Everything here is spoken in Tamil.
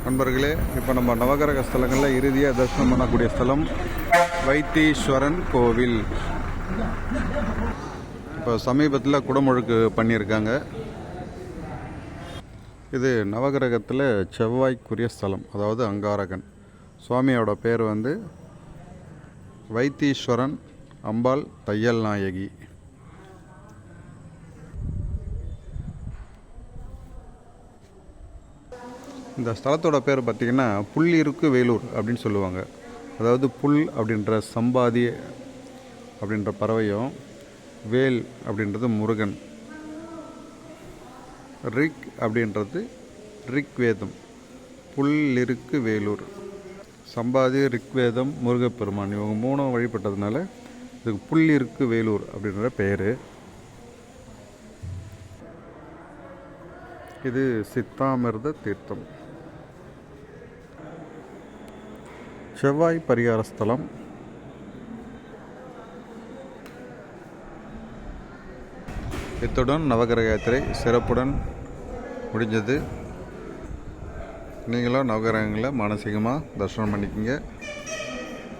நண்பர்களே, இப்போ நம்ம நவகிரக ஸ்தலங்களில் இறுதியாக தரிசனம் பண்ணக்கூடிய ஸ்தலம் வைத்தீஸ்வரன் கோவில். இப்போ சமீபத்தில் குடமுழுக்கு பண்ணியிருக்காங்க. இது நவகிரகத்தில் செவ்வாய்க்குரிய ஸ்தலம், அதாவது அங்காரகன். சுவாமியோட பேர் வைத்தீஸ்வரன் அம்பாள் தையல் நாயகி. இந்த ஸ்தலத்தோட பேர் பார்த்திங்கன்னா புல்லிருக்கு வேலூர் அப்படின்னு சொல்லுவாங்க. அதாவது புல் அப்படின்ற சம்பாதி அப்படின்ற பறவையும், வேல் அப்படின்றது முருகன், ரிக் அப்படின்றது ரிக்வேதம். புல்லிருக்கு வேலூர், சம்பாதி, ரிக்வேதம், முருகப்பெருமான், இவங்க மூணும் வழிபட்டதுனால இதுக்கு புல்லிருக்கு வேலூர் அப்படின்ற பெயர். இது சித்தாமிர்த தீர்த்தம். செவ்வாய் பரிகார ஸ்தலம். இத்துடன் நவகிரக யாத்திரை சிறப்புடன் முடிஞ்சது. நீங்களும் நவகிரகங்களை மானசீகமாக தரிசனம் பண்ணிக்கோங்க.